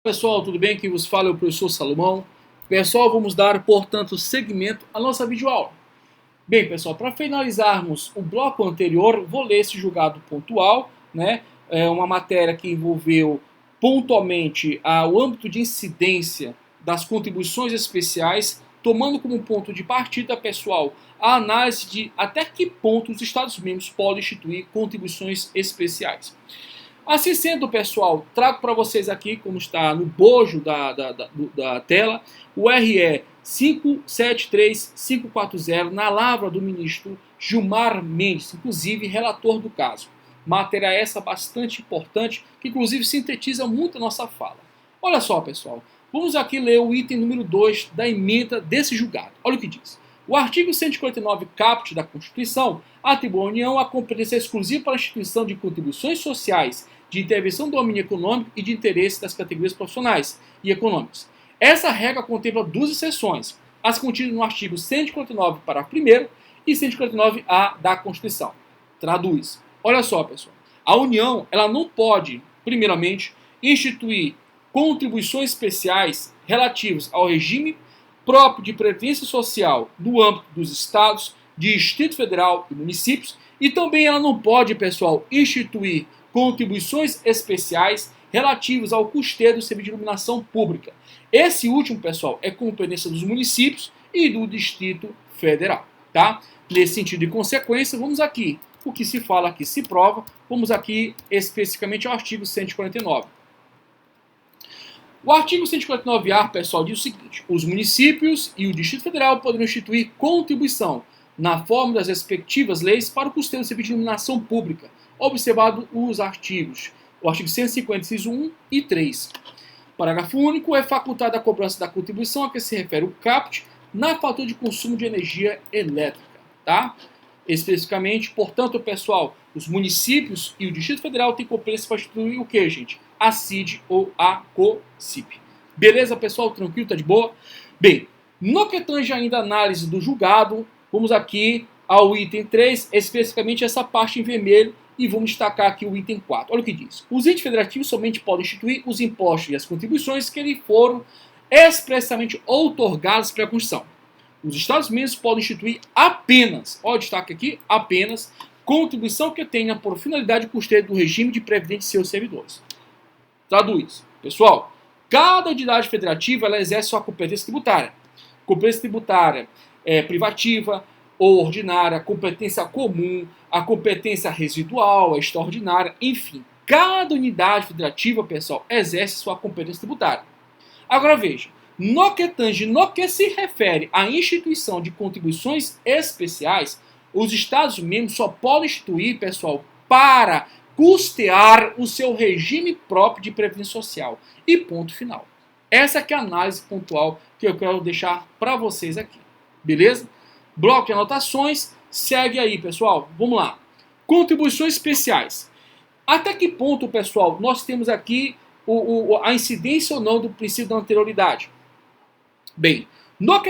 Pessoal, tudo bem? Quem vos fala é o professor Salomão. Pessoal, vamos dar, portanto, seguimento à nossa videoaula. Bem, pessoal, para finalizarmos o bloco anterior, vou ler esse julgado pontual, né? É uma matéria que envolveu pontualmente o âmbito de incidência das contribuições especiais, tomando como ponto de partida, pessoal, a análise de até que ponto os Estados-membros podem instituir contribuições especiais. Assim sendo, pessoal, trago para vocês aqui, como está no bojo da tela, o RE 573540, na lavra do ministro Gilmar Mendes, inclusive relator do caso. Matéria essa bastante importante, que inclusive sintetiza muito a nossa fala. Olha só, pessoal, vamos aqui ler o item número 2 da emenda desse julgado. Olha o que diz. O artigo 149 caput da Constituição atribui à União a competência exclusiva para a instituição de contribuições sociais, de intervenção do domínio econômico e de interesse das categorias profissionais e econômicas. Essa regra contempla duas exceções, as contidas no artigo 149, parágrafo 1º e 149-A da Constituição. Traduz. Olha só, pessoal. A União, ela não pode, primeiramente, instituir contribuições especiais relativas ao regime próprio de previdência social no âmbito dos estados, Distrito Federal e municípios, e também ela não pode, pessoal, instituir contribuições especiais relativas ao custeio do serviço de iluminação pública. Esse último, pessoal, é competência dos municípios e do Distrito Federal, tá? Nesse sentido de consequência, vamos aqui, o que se fala aqui se prova, vamos aqui especificamente ao artigo 149. O artigo 149-A, pessoal, diz o seguinte: os municípios e o Distrito Federal poderão instituir contribuição na forma das respectivas leis para o custeio do serviço de iluminação pública, observado os artigos, o artigo 150, inciso 1 e 3. Parágrafo único, é facultada a cobrança da contribuição a que se refere o caput na fatura de consumo de energia elétrica, tá? Especificamente, portanto, pessoal, os municípios e o Distrito Federal têm competência para instituir o que, gente? A CID ou a COCIP. Beleza, pessoal? Tranquilo? Tá de boa? Bem, no que tange ainda a análise do julgado, vamos aqui ao item 3, especificamente essa parte em vermelho, e vamos destacar aqui o item 4. Olha o que diz. Os entes federativos somente podem instituir os impostos e as contribuições que lhe foram expressamente outorgados pela Constituição. Os Estados-membros podem instituir apenas, olha o destaque aqui, apenas, contribuição que tenha por finalidade o custeio do regime de previdência de seus servidores. Traduz. Pessoal, cada entidade federativa ela exerce sua competência tributária. Competência tributária privativa ou ordinária, competência comum, a competência residual, a extraordinária, enfim. Cada unidade federativa, pessoal, exerce sua competência tributária. Agora veja, no que se refere à instituição de contribuições especiais, os Estados-membros só podem instituir, pessoal, para custear o seu regime próprio de previdência social. E ponto final. Essa que é a análise pontual que eu quero deixar para vocês aqui. Beleza? Bloco de anotações, segue aí, pessoal. Vamos lá. Contribuições especiais. Até que ponto, pessoal, nós temos aqui a incidência ou não do princípio da anterioridade? Bem, no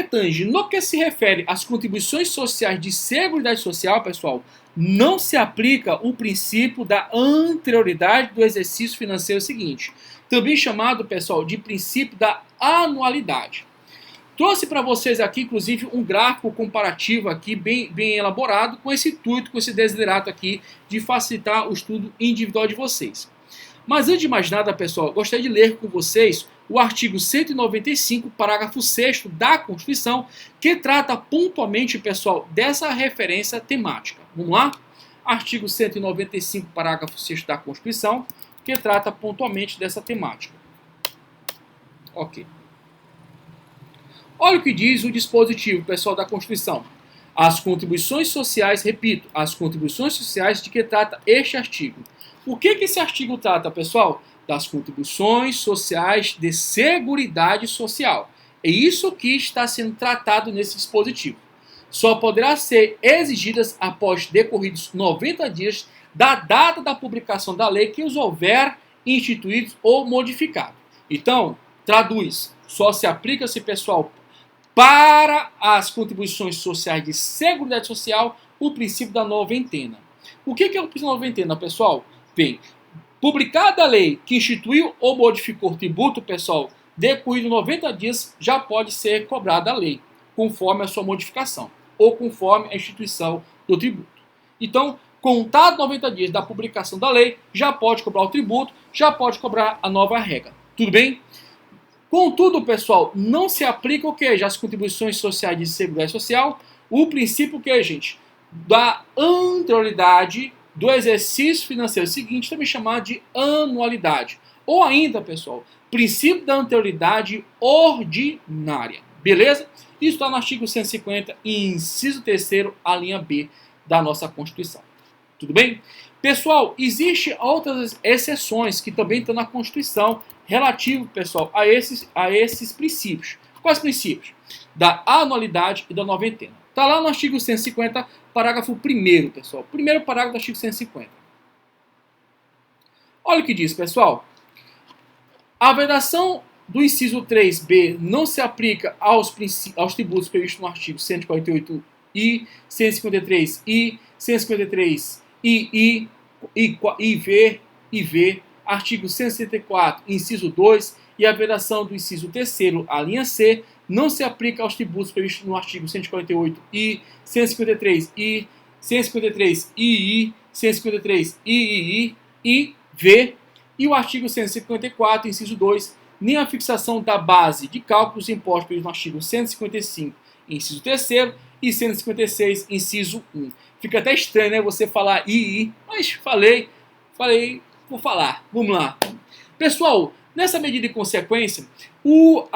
que se refere às contribuições sociais de seguridade social, pessoal, não se aplica o princípio da anterioridade do exercício financeiro seguinte, também chamado, pessoal, de princípio da anualidade. Trouxe para vocês aqui, inclusive, um gráfico comparativo aqui, bem elaborado, com esse intuito, com esse desiderato aqui, de facilitar o estudo individual de vocês. Mas antes de mais nada, pessoal, gostaria de ler com vocês o artigo 195, parágrafo 6º da Constituição, que trata pontualmente, pessoal, dessa referência temática. Vamos lá? Artigo 195, parágrafo 6º da Constituição, que trata pontualmente dessa temática. Ok. Olha o que diz o dispositivo, pessoal, da Constituição. As contribuições sociais, repito, as contribuições sociais de que trata este artigo. O que esse artigo trata, pessoal? Das contribuições sociais de seguridade social. É isso que está sendo tratado nesse dispositivo. Só poderá ser exigidas após decorridos 90 dias da data da publicação da lei que os houver instituídos ou modificado. Então, traduz, só se aplica-se, pessoal, para as contribuições sociais de seguridade social, o princípio da noventena. O que é o princípio da noventena, pessoal? Bem, Publicada a lei que instituiu ou modificou o tributo, pessoal, decorrido 90 dias, já pode ser cobrada a lei, conforme a sua modificação, ou conforme a instituição do tributo. Então, contado 90 dias da publicação da lei, já pode cobrar o tributo, já pode cobrar a nova regra. Tudo bem? Contudo, pessoal, não se aplica o que? Já as contribuições sociais de seguridade social, o princípio que, gente, da anterioridade do exercício financeiro seguinte, também chamado de anualidade. Ou ainda, pessoal, princípio da anterioridade ordinária. Beleza? Isso está no artigo 150, inciso 3º, a linha B da nossa Constituição. Tudo bem? Pessoal, existem outras exceções que também estão na Constituição relativo, pessoal, a esses princípios. Quais princípios? Da anualidade e da noventena. Está lá no artigo 150, parágrafo 1º, pessoal. Primeiro parágrafo do artigo 150. Olha o que diz, pessoal. A vedação do inciso 3b não se aplica aos tributos previstos no artigo 148-I, 153-I, 153-II, IV, artigo 164, inciso 2, e a vedação do inciso 3º, a linha C, não se aplica aos tributos previstos no artigo 148-I, 153-I, 153-II, 153-III, IV, e o artigo 154, inciso 2, nem a fixação da base de cálculo dos impostos previstos no artigo 155, inciso 3º, e 156, inciso 1. Fica até estranho, né, você falar II, mas falei, vou falar. Vamos lá. Pessoal, nessa medida de consequência, o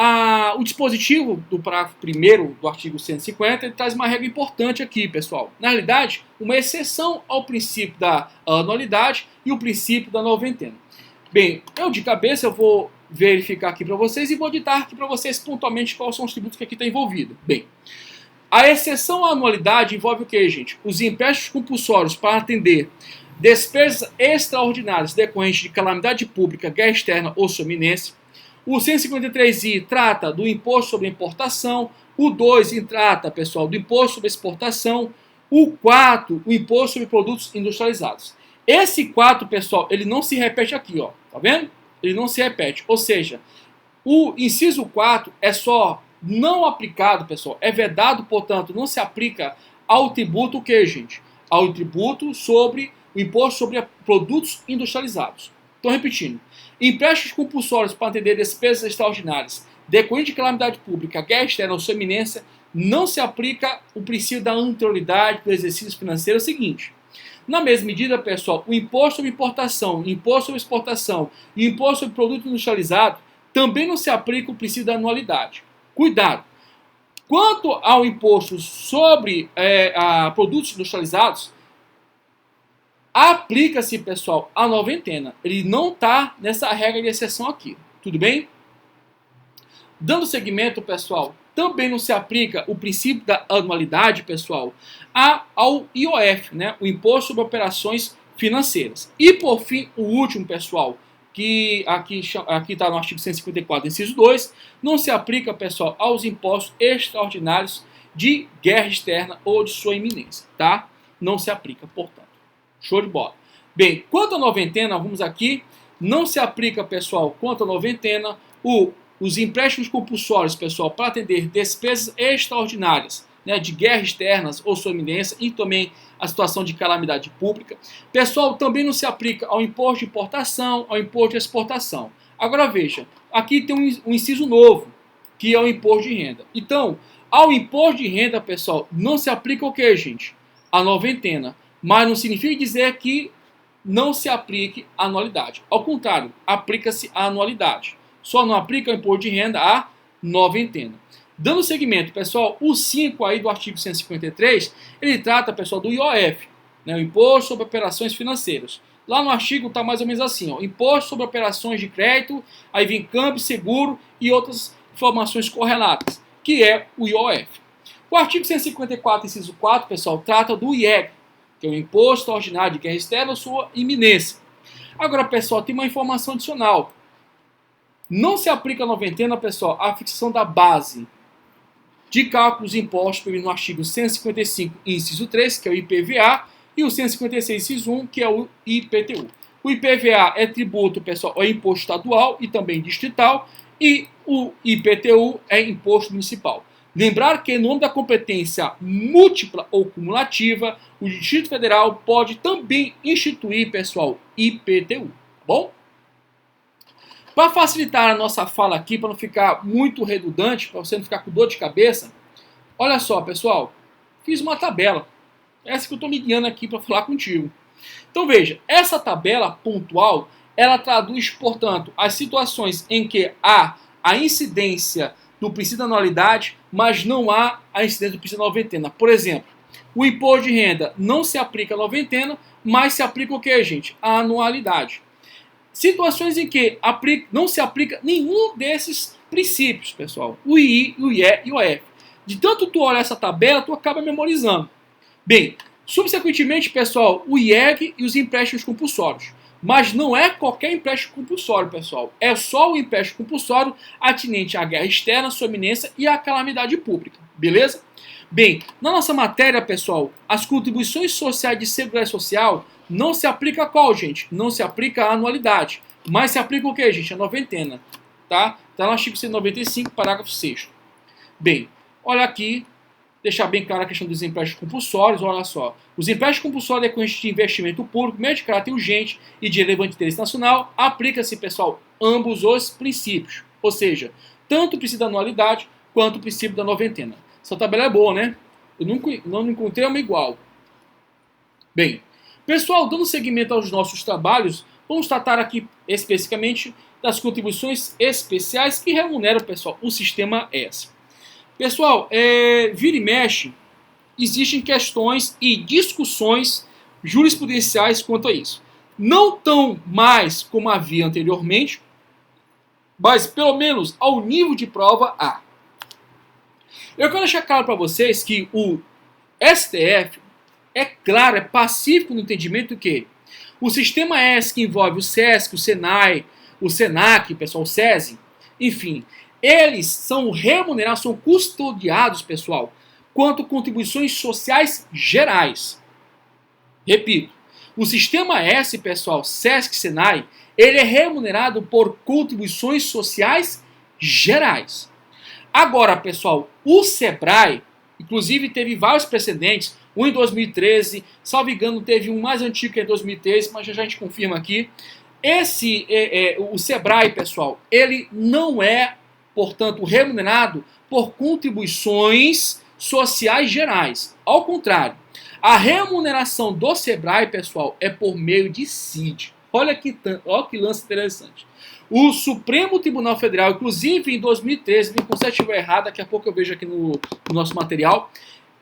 dispositivo do parágrafo 1º do artigo 150 ele traz uma regra importante aqui, pessoal. Na realidade, uma exceção ao princípio da anualidade e o princípio da noventena. Bem, eu de cabeça eu vou verificar aqui para vocês e vou ditar aqui para vocês pontualmente quais são os tributos que aqui está envolvido. Bem, a exceção à anualidade envolve o que, gente? Os empréstimos compulsórios para atender despesas extraordinárias decorrentes de calamidade pública, guerra externa ou sua iminência. O 153I trata do imposto sobre importação. O 2 trata, pessoal, do imposto sobre exportação. O 4, o imposto sobre produtos industrializados. Esse 4, pessoal, ele não se repete aqui, ó. Tá vendo? Ele não se repete. Ou seja, o inciso 4 é só não aplicado, pessoal. É vedado, portanto, não se aplica ao tributo o que, gente? Ao tributo sobre o imposto sobre produtos industrializados. Então, repetindo. Empréstimos compulsórios para atender despesas extraordinárias decorrentes de calamidade pública, guerra externa ou sua iminência, não se aplica o princípio da anterioridade do exercício financeiro seguinte. Na mesma medida, pessoal, o imposto sobre importação, imposto sobre exportação e imposto sobre produto industrializado também não se aplica o princípio da anualidade. Cuidado! Quanto ao imposto sobre produtos industrializados, aplica-se, pessoal, a noventena. Ele não está nessa regra de exceção aqui. Tudo bem? Dando seguimento, pessoal, também não se aplica o princípio da anualidade, pessoal, ao IOF, né? O Imposto sobre Operações Financeiras. E, por fim, o último, pessoal, que aqui está no artigo 154, inciso 2, não se aplica, pessoal, aos impostos extraordinários de guerra externa ou de sua iminência, tá? Não se aplica, portanto. Show de bola. Bem, quanto à noventena, vamos aqui, não se aplica, pessoal, quanto à noventena, os empréstimos compulsórios, pessoal, para atender despesas extraordinárias, né, de guerras externas ou sua iminência e também a situação de calamidade pública. Pessoal, também não se aplica ao imposto de importação, ao imposto de exportação. Agora veja, aqui tem um inciso novo, que é o imposto de renda. Então, ao imposto de renda, pessoal, não se aplica o que, gente? A noventena. Mas não significa dizer que não se aplique a anualidade. Ao contrário, aplica-se a anualidade. Só não aplica o imposto de renda a noventena. Dando seguimento, pessoal, o 5 aí do artigo 153, ele trata, pessoal, do IOF, né, o Imposto sobre Operações Financeiras. Lá no artigo está mais ou menos assim, ó, Imposto sobre Operações de Crédito, aí vem câmbio, seguro e outras informações correlatas, que é o IOF. O artigo 154, inciso 4, pessoal, trata do IEG, que é o Imposto Ordinário de Guerra Externa ou sua iminência. Agora, pessoal, tem uma informação adicional. Não se aplica a noventena, pessoal, a fixação da base de cálculo dos impostos previsto no artigo 155, inciso 3, que é o IPVA, e o 156, inciso 1, que é o IPTU. O IPVA é tributo, pessoal, é imposto estadual e também distrital. E o IPTU é imposto municipal. Lembrar que, no nome da competência múltipla ou cumulativa, o Distrito Federal pode também instituir, pessoal, IPTU. Tá bom? Para facilitar a nossa fala aqui, para não ficar muito redundante, para você não ficar com dor de cabeça, olha só, pessoal, fiz uma tabela. Essa que eu estou me guiando aqui para falar contigo. Então veja, essa tabela pontual, ela traduz, portanto, as situações em que há a incidência do princípio da anualidade, mas não há a incidência do princípio da noventena. Por exemplo, o imposto de renda não se aplica a noventena, mas se aplica o que, gente? A anualidade. Situações em que não se aplica nenhum desses princípios, pessoal. O II, o IE e o OF. De tanto tu olhar essa tabela, tu acaba memorizando. Bem, subsequentemente, pessoal, o IEG e os empréstimos compulsórios. Mas não é qualquer empréstimo compulsório, pessoal. É só o empréstimo compulsório atinente à guerra externa, sua iminência e à calamidade pública. Beleza? Bem, na nossa matéria, pessoal, as contribuições sociais de segurança social não se aplica a qual, gente? Não se aplica a anualidade. Mas se aplica o que, gente? A noventena. Tá? Está no artigo 195, parágrafo 6º. Bem, olha aqui. Deixar bem clara a questão dos empréstimos compulsórios, olha só. Os empréstimos compulsórios decorrentes de investimento público, meio de caráter urgente e de relevante interesse nacional, aplica-se, pessoal, ambos os princípios. Ou seja, tanto o princípio da anualidade quanto o princípio da noventena. Essa tabela é boa, né? Eu não encontrei uma igual. Bem, pessoal, dando seguimento aos nossos trabalhos, vamos tratar aqui especificamente das contribuições especiais que remuneram, pessoal, o sistema S. Pessoal, vira e mexe, existem questões e discussões jurisprudenciais quanto a isso. Não tão mais como havia anteriormente, mas pelo menos ao nível de prova há. Eu quero deixar claro para vocês que o STF é claro, é pacífico no entendimento que o sistema S que envolve o SESC, o SENAI, o SENAC, pessoal, o SESI, enfim, eles são remunerados, são custodiados, pessoal, quanto contribuições sociais gerais. Repito, o sistema S, pessoal, SESC, SENAI, ele é remunerado por contribuições sociais gerais. Agora, pessoal, o SEBRAE, inclusive teve vários precedentes, um em 2013, salvo engano, teve um mais antigo que é em 2013, mas já a gente confirma aqui. O SEBRAE, pessoal, ele não é, portanto, remunerado por contribuições sociais gerais. Ao contrário, a remuneração do SEBRAE, pessoal, é por meio de CID. Olha que lance interessante. O Supremo Tribunal Federal, inclusive em 2013, me conserta se estiver errado, daqui a pouco eu vejo aqui no nosso material,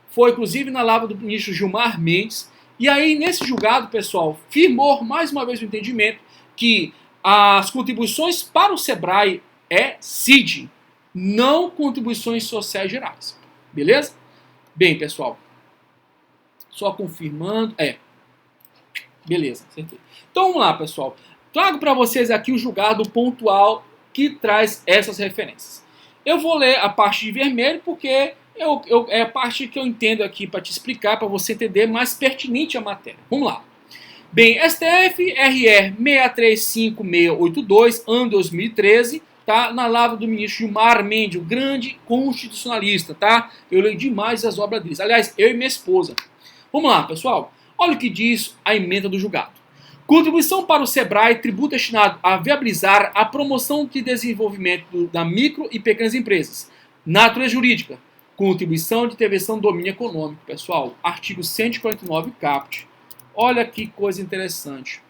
foi inclusive na lavra do ministro Gilmar Mendes, e aí nesse julgado, pessoal, firmou mais uma vez o entendimento que as contribuições para o SEBRAE é CID, não contribuições sociais gerais. Beleza? Bem, pessoal, só confirmando. Beleza, acertei. Então vamos lá, pessoal. Trago para vocês aqui o julgado pontual que traz essas referências. Eu vou ler a parte de vermelho porque é a parte que eu entendo aqui para te explicar, para você entender mais pertinente a matéria. Vamos lá. Bem, STF RR 635682, ano 2013, tá? Na lavra do ministro Gilmar Mendes, o grande constitucionalista, tá? Eu leio demais as obras dele. Aliás, eu e minha esposa. Vamos lá, pessoal. Olha o que diz a emenda do julgado. Contribuição para o SEBRAE, tributo destinado a viabilizar a promoção de desenvolvimento da micro e pequenas empresas. Natureza jurídica. Contribuição de intervenção do domínio econômico, pessoal. Artigo 149, caput. Olha que coisa interessante.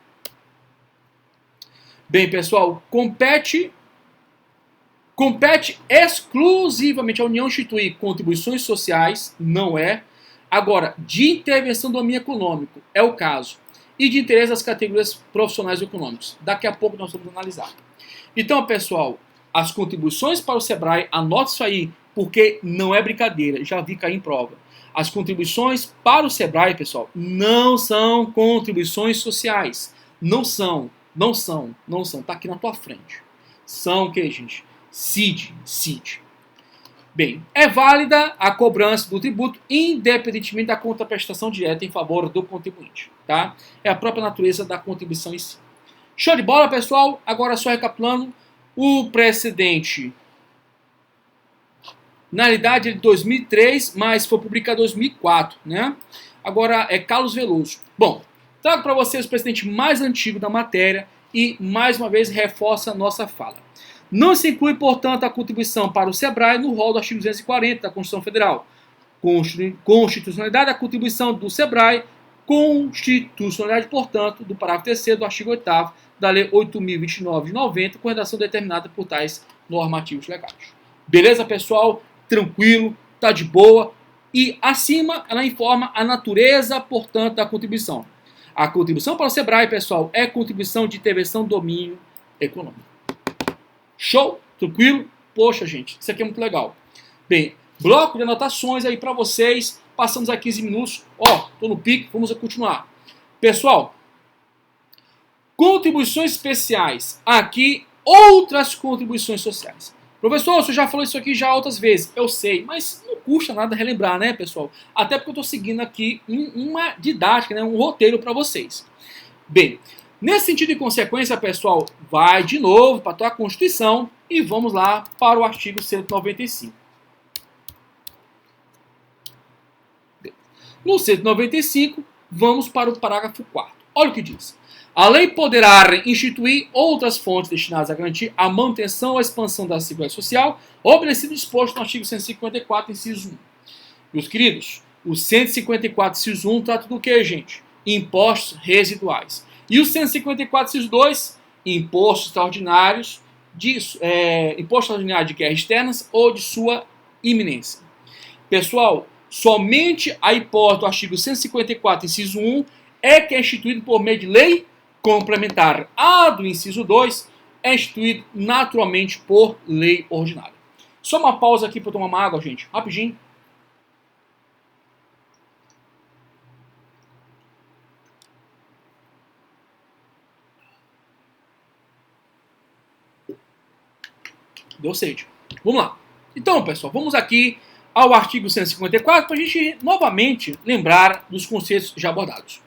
Bem, pessoal, compete exclusivamente à União instituir contribuições sociais, não é. Agora, de intervenção do domínio econômico, é o caso. E de interesse das categorias profissionais e econômicos. Daqui a pouco nós vamos analisar. Então, pessoal, as contribuições para o SEBRAE, anote isso aí, porque não é brincadeira, já vi cair em prova. As contribuições para o SEBRAE, pessoal, não são contribuições sociais. Não são. Tá aqui na tua frente. São o que, gente? CID. Bem, é válida a cobrança do tributo independentemente da contraprestação direta em favor do contribuinte, tá? É a própria natureza da contribuição em si. Show de bola, pessoal. Agora só recapitulando, o precedente, na realidade, é de 2003, mas foi publicado em 2004, né? Agora é Carlos Veloso. Bom, trago para vocês o precedente mais antigo da matéria e, mais uma vez, reforça a nossa fala. Não se inclui, portanto, a contribuição para o SEBRAE no rol do artigo 240 da Constituição Federal. Constitucionalidade da contribuição do SEBRAE, constitucionalidade, portanto, do parágrafo 3º do artigo 8º da Lei 8.029 de 90, com redação determinada por tais normativos legais. Beleza, pessoal? Tranquilo, tá de boa. E acima, ela informa a natureza, portanto, da contribuição. A contribuição para o SEBRAE, pessoal, é contribuição de intervenção do domínio econômico. Show? Tranquilo? Poxa, gente, isso aqui é muito legal. Bem, bloco de anotações aí para vocês. Passamos a 15 minutos. Ó, tô no pique, vamos continuar. Pessoal, contribuições especiais. Aqui, outras contribuições sociais. Professor, você já falou isso aqui já outras vezes. Eu sei, mas não custa nada relembrar, né, pessoal? Até porque eu estou seguindo aqui uma didática, né, um roteiro para vocês. Bem, nesse sentido e consequência, pessoal, vai de novo para a tua Constituição e vamos lá para o artigo 195. No 195, vamos para o parágrafo 4º. Olha o que diz. A lei poderá instituir outras fontes destinadas a garantir a manutenção ou a expansão da segurança social, obedecido disposto no artigo 154, inciso 1. Meus queridos, o 154, inciso 1 trata do que, gente? Impostos residuais. E o 154, inciso 2, impostos extraordinários imposto extraordinário de guerras externas ou de sua iminência. Pessoal, somente a hipótese do artigo 154, inciso 1, é que é instituído por meio de lei complementar. A do inciso 2 é instituído naturalmente por lei ordinária. Só uma pausa aqui para eu tomar uma água, gente. Rapidinho. Deu sede. Vamos lá. Então, pessoal, vamos aqui ao artigo 154 para a gente novamente lembrar dos conceitos já abordados.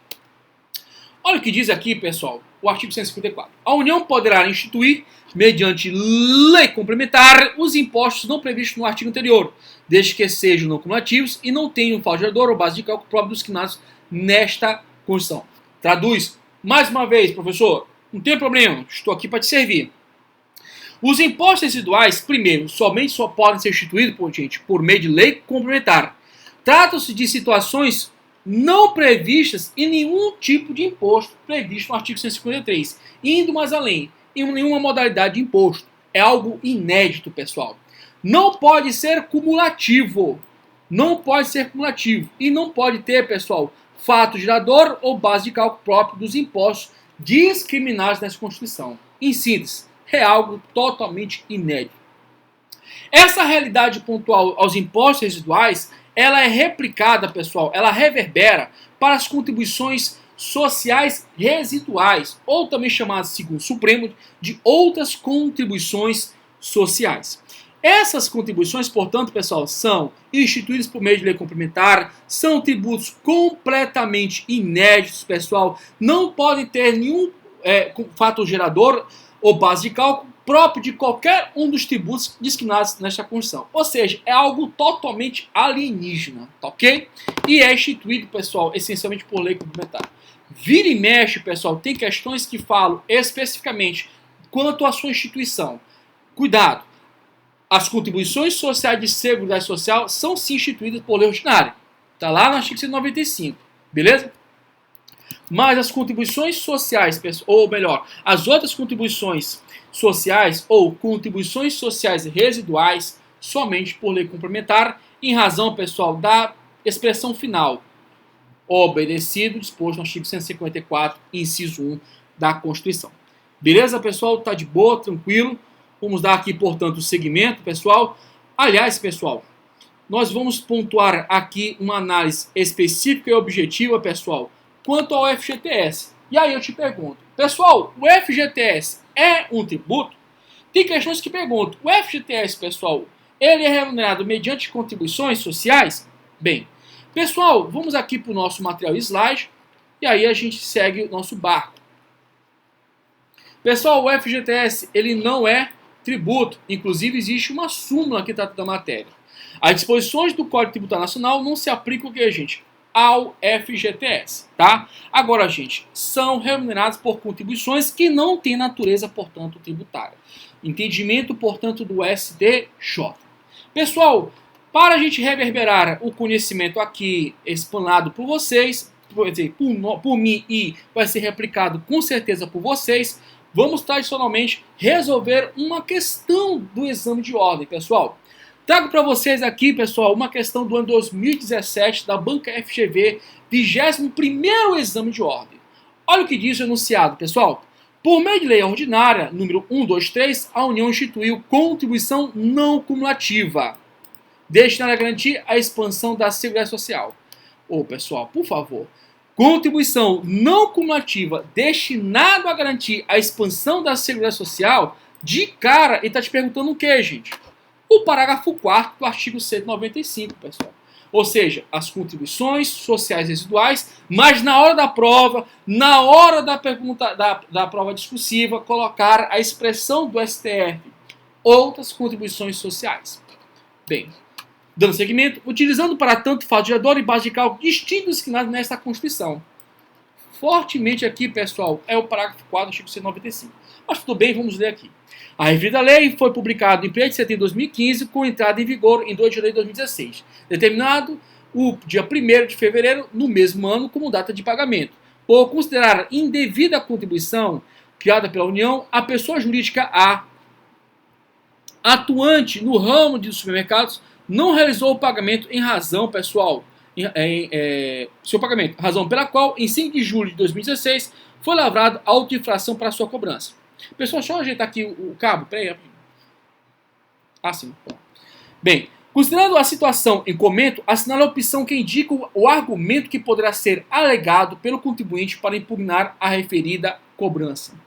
Olha o que diz aqui, pessoal, o artigo 154. A União poderá instituir, mediante lei complementar, os impostos não previstos no artigo anterior, desde que sejam não cumulativos e não tenham um gerador ou base de cálculo próprio dos discriminados nesta Constituição. Traduz, mais uma vez, professor, não tem problema, estou aqui para te servir. Os impostos residuais, primeiro, somente só podem ser instituídos, por meio de lei complementar. Trata-se de situações não previstas em nenhum tipo de imposto previsto no artigo 153. Indo mais além, em nenhuma modalidade de imposto. É algo inédito, pessoal. Não pode ser cumulativo. Não pode ser cumulativo. E não pode ter, pessoal, fato gerador ou base de cálculo próprio dos impostos discriminados nessa Constituição. Em síntese, é algo totalmente inédito. Essa realidade pontual aos impostos residuais, ela é replicada, pessoal, ela reverbera para as contribuições sociais residuais, ou também chamadas, segundo o Supremo, de outras contribuições sociais. Essas contribuições, portanto, pessoal, são instituídas por meio de lei complementar, são tributos completamente inéditos, pessoal, não podem ter nenhum fator gerador ou base de cálculo próprio de qualquer um dos tributos discriminados nesta Constituição. Ou seja, é algo totalmente alienígena, tá ok? E é instituído, pessoal, essencialmente por lei complementar. Vira e mexe, pessoal, tem questões que falam especificamente quanto à sua instituição. Cuidado! As contribuições sociais de seguridade social são sim instituídas por lei ordinária. Está lá no artigo 195, beleza? Mas as contribuições sociais, ou melhor, as outras contribuições sociais ou contribuições sociais residuais, somente por lei complementar, em razão, pessoal, da expressão final, obedecido, disposto no artigo 154, inciso 1 da Constituição. Beleza, pessoal? Tá de boa, tranquilo? Vamos dar aqui, portanto, o segmento, pessoal. Aliás, pessoal, nós vamos pontuar aqui uma análise específica e objetiva, pessoal, quanto ao FGTS. E aí eu te pergunto, pessoal, o FGTS é um tributo? Tem questões que perguntam, o FGTS, pessoal, ele é remunerado mediante contribuições sociais? Bem, pessoal, vamos aqui para o nosso material slide, e aí a gente segue o nosso barco. Pessoal, o FGTS ele não é tributo, inclusive existe uma súmula que trata da matéria. As disposições do Código Tributário Nacional não se aplicam o que, gente? Ao FGTS, tá? Agora, gente, são remunerados por contribuições que não têm natureza, portanto, tributária. Entendimento, portanto, do STJ. Pessoal, para a gente reverberar o conhecimento aqui explanado por vocês, por mim e vai ser replicado com certeza por vocês, vamos tradicionalmente resolver uma questão do exame de ordem, pessoal. Trago para vocês aqui, pessoal, uma questão do ano 2017 da Banca FGV, 21º exame de ordem. Olha o que diz o enunciado, pessoal. Por meio de lei ordinária, número 123, a União instituiu contribuição não cumulativa, destinada a garantir a expansão da Seguridade Social. Ô, pessoal, por favor, contribuição não cumulativa destinada a garantir a expansão da Seguridade Social, de cara, ele está te perguntando o que, gente? O parágrafo 4º do artigo 195, pessoal. Ou seja, as contribuições sociais residuais, mas na hora da prova, na hora da pergunta da prova discursiva, colocar a expressão do STF, outras contribuições sociais. Bem, dando seguimento, utilizando para tanto fato gerador e base de cálculo distintos disciplinados nesta Constituição. Fortemente aqui, pessoal, é o parágrafo 4 do artigo 195. Mas tudo bem, vamos ler aqui. A referida lei foi publicada em 1º de setembro de 2015, com entrada em vigor em 2 de janeiro de 2016, determinado o dia 1º de fevereiro, no mesmo ano, como data de pagamento. Por considerar indevida a contribuição criada pela União, a pessoa jurídica A, atuante no ramo de supermercados, não realizou o pagamento em razão, pessoal, seu pagamento, razão pela qual, em 5 de julho de 2016, foi lavrado auto-infração para sua cobrança. Pessoal, deixa eu ajeitar aqui o cabo. Peraí. Sim. Bem, considerando a situação em comento, assinala a opção que indica o argumento que poderá ser alegado pelo contribuinte para impugnar a referida cobrança.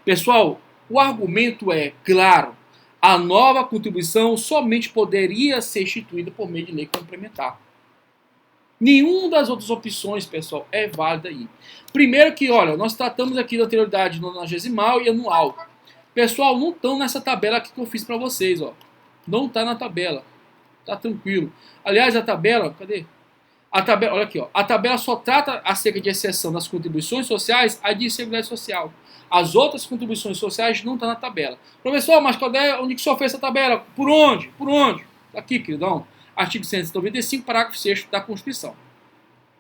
Pessoal, o argumento é claro. A nova contribuição somente poderia ser instituída por meio de lei complementar. Nenhuma das outras opções, pessoal, é válida aí. Primeiro que, olha, nós tratamos aqui da anterioridade nonagesimal e anual. Pessoal, não estão nessa tabela aqui que eu fiz para vocês, ó. Não está na tabela. Tá tranquilo. Aliás, a tabela, cadê? A tabela, olha aqui, ó. A tabela só trata acerca de exceção das contribuições sociais, a de Seguridade Social. As outras contribuições sociais não estão na tabela. Professor, mas onde que o senhor fez essa tabela? Por onde? Por onde? Aqui, queridão. Artigo 195, parágrafo 6º da Constituição.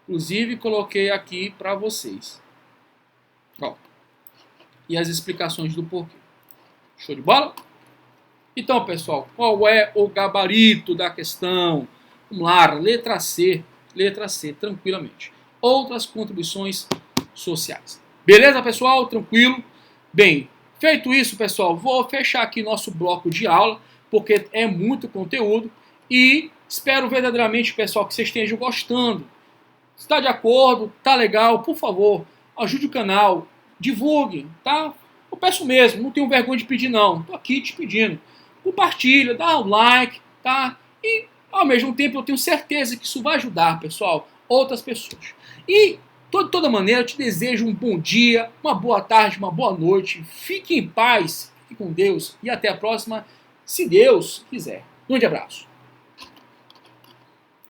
Inclusive, coloquei aqui para vocês. Ó. E as explicações do porquê. Show de bola? Então, pessoal, qual é o gabarito da questão? Vamos lá, letra C, tranquilamente. Outras contribuições sociais. Beleza, pessoal? Tranquilo? Bem, feito isso, pessoal, vou fechar aqui nosso bloco de aula, porque é muito conteúdo e espero verdadeiramente, pessoal, que vocês estejam gostando. Se está de acordo, tá legal, por favor, ajude o canal, divulgue, tá? Eu peço mesmo, não tenho vergonha de pedir não, tô aqui te pedindo. Compartilha, dá um like, tá? E ao mesmo tempo eu tenho certeza que isso vai ajudar, pessoal, outras pessoas. E de toda maneira eu te desejo um bom dia, uma boa tarde, uma boa noite. Fique em paz, fique com Deus e até a próxima, se Deus quiser. Um grande abraço.